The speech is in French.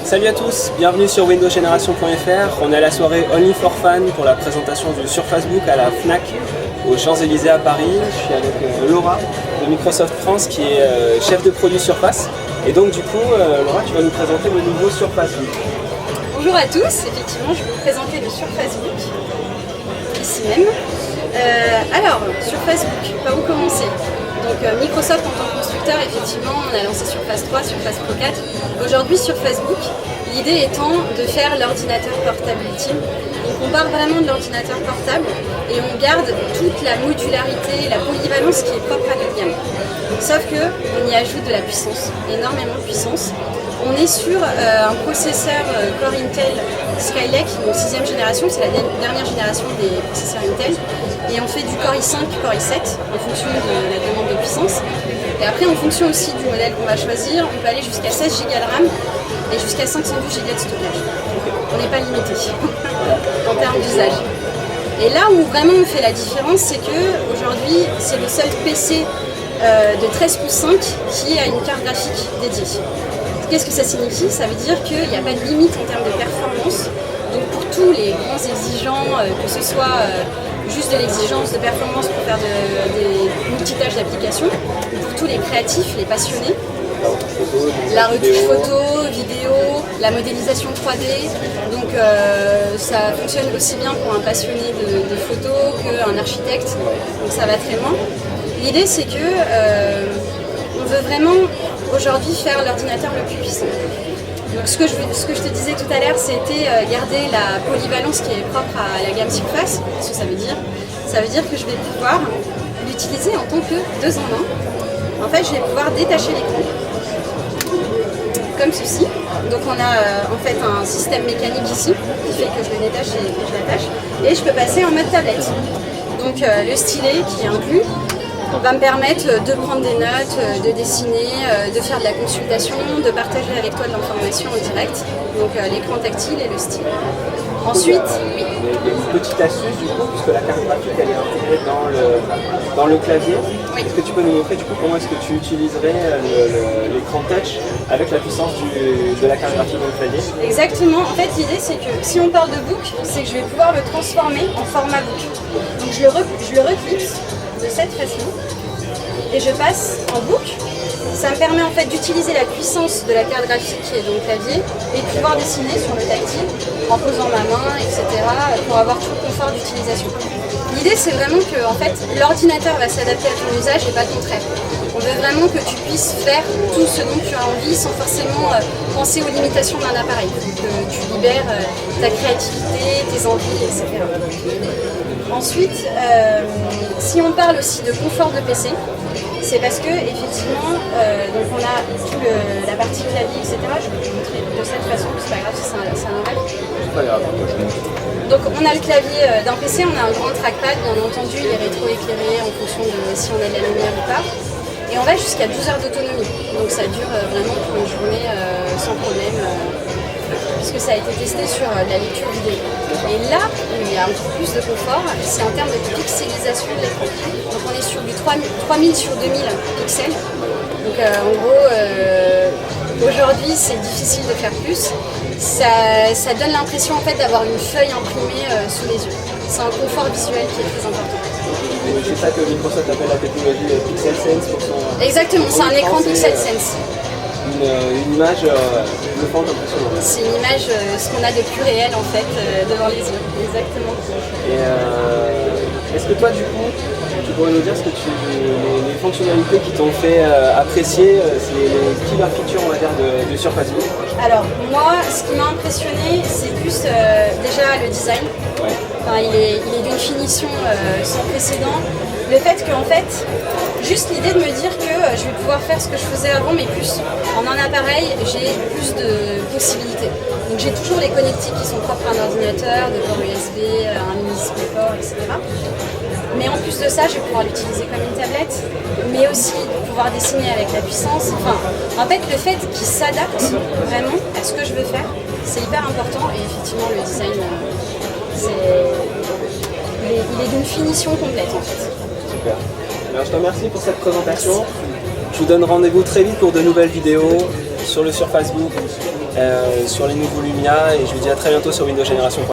Salut à tous, bienvenue sur windowsgeneration.fr. On est à la soirée Only for Fun pour la présentation du Surface Book à la FNAC aux Champs-Élysées à Paris. Je suis avec Laura de Microsoft France qui est chef de produit Surface. Et donc du coup, Laura, tu vas nous présenter le nouveau Surface Book. Bonjour à tous, effectivement je vais vous présenter le Surface Book, ici même. Alors, Surface Book, par où commencer? Donc Microsoft en tant que constructeur, effectivement, on a lancé Surface 3, Surface Pro 4. Aujourd'hui Surface Book, l'idée étant de faire l'ordinateur portable ultime. Donc on part vraiment de l'ordinateur portable et on garde toute la modularité, la polyvalence qui est propre à notre gamme. Sauf qu'on y ajoute de la puissance, énormément de puissance. On est sur un processeur Core Intel Skylake, donc 6e génération, c'est la dernière génération des processeurs Intel. Et on fait du Core i5, Core i7 en fonction de la demande de puissance. Et après, en fonction aussi du modèle qu'on va choisir, on peut aller jusqu'à 16 Go de RAM et jusqu'à 512 Go de stockage. On n'est pas limité en termes d'usage. Et là où vraiment on fait la différence, c'est qu'aujourd'hui, c'est le seul PC de 13 pouces 5 qui a une carte graphique dédiée. Qu'est-ce que ça signifie? Ça veut dire qu'il n'y a pas de limite en termes de performance. Donc pour tous les grands exigeants, que ce soit juste de l'exigence de performance pour faire des multitâches d'application, ou pour tous les créatifs, les passionnés, la retouche photo, vidéo, la modélisation 3D, donc ça fonctionne aussi bien pour un passionné de photo qu'un architecte, donc ça va très loin. L'idée c'est que on veut vraiment aujourd'hui faire l'ordinateur le plus puissant. Donc ce que je te disais tout à l'heure, c'était garder la polyvalence qui est propre à la gamme Surface. Qu'est-ce que ça veut dire? Ça veut dire que je vais pouvoir l'utiliser en tant que 2 en 1. En fait, je vais pouvoir détacher l'écran, comme ceci. Donc on a en fait un système mécanique ici, qui fait que je le détache et que je l'attache. Et je peux passer en mode tablette. Donc le stylet qui est inclus va me permettre de prendre des notes, de dessiner, de faire de la consultation, de partager avec toi de l'information en direct, donc l'écran tactile et le stylet. Ensuite, il y a une petite astuce du coup, puisque la carte graphique elle est intégrée dans le clavier. Oui. Est-ce que tu peux nous montrer du coup comment est-ce que tu utiliserais l'écran touch avec la puissance de la carte graphique dans le clavier? Exactement, en fait l'idée c'est que si on parle de book, c'est que je vais pouvoir le transformer en format book. Donc je le reclipse de cette façon et je passe en book. Ça me permet en fait d'utiliser la puissance de la carte graphique qui est dans le clavier et de pouvoir dessiner sur le tactile en posant ma main, etc. pour avoir tout le confort d'utilisation. L'idée c'est vraiment que en fait, l'ordinateur va s'adapter à ton usage et pas le contraire. On veut vraiment que tu puisses faire tout ce dont tu as envie sans forcément penser aux limitations d'un appareil. Que tu libères ta créativité, tes envies, etc. Ensuite, si on parle aussi de confort de PC, c'est parce que effectivement, donc on a tout la partie clavier, etc. Je vais vous montrer de cette façon, c'est pas grave si c'est un enrêve. C'est pas grave. Donc on a le clavier d'un PC, on a un grand trackpad, bien entendu, il est rétro-éclairé en fonction de si on a de la lumière ou pas. Et on va jusqu'à 12 heures d'autonomie. Donc ça dure vraiment pour une journée sans problème, puisque ça a été testé sur la lecture vidéo. Et là où il y a un peu plus de confort, c'est en termes de pixelisation de l'écran. Donc on est sur du 3000 sur 2000 pixels. Donc en gros, aujourd'hui c'est difficile de faire plus. Ça donne l'impression en fait d'avoir une feuille imprimée sous les yeux. C'est un confort visuel qui est très important. C'est ça que Microsoft appelle la technologie Pixel Sense pour son... Exactement, c'est un écran Pixel Sense. Une image bluffante, impressionnante. C'est une image, ce qu'on a de plus réel en fait, devant les yeux. Exactement. Et est-ce que toi, du coup, tu pourrais nous dire les fonctionnalités qui t'ont fait apprécier, c'est les killer features, on va dire, de Surface Book? Alors, moi, ce qui m'a impressionné, c'est plus déjà le design. Ouais. Enfin, il est d'une finition sans précédent. Le fait qu'en fait, juste l'idée de me dire que je vais pouvoir faire ce que je faisais avant, mais plus en un appareil, j'ai plus de possibilités. Donc j'ai toujours les connectiques qui sont propres à un ordinateur, de port USB, un mini DisplayPort, etc. Mais en plus de ça, je vais pouvoir l'utiliser comme une tablette, mais aussi pouvoir dessiner avec la puissance. Enfin, en fait, le fait qu'il s'adapte vraiment à ce que je veux faire, c'est hyper important. Et effectivement, le design, il est d'une finition complète en fait. Super. Alors, je te remercie pour cette présentation. Je vous donne rendez-vous très vite pour de nouvelles vidéos sur le Surface Book, sur les nouveaux Lumia, et je vous dis à très bientôt sur Windows Génération.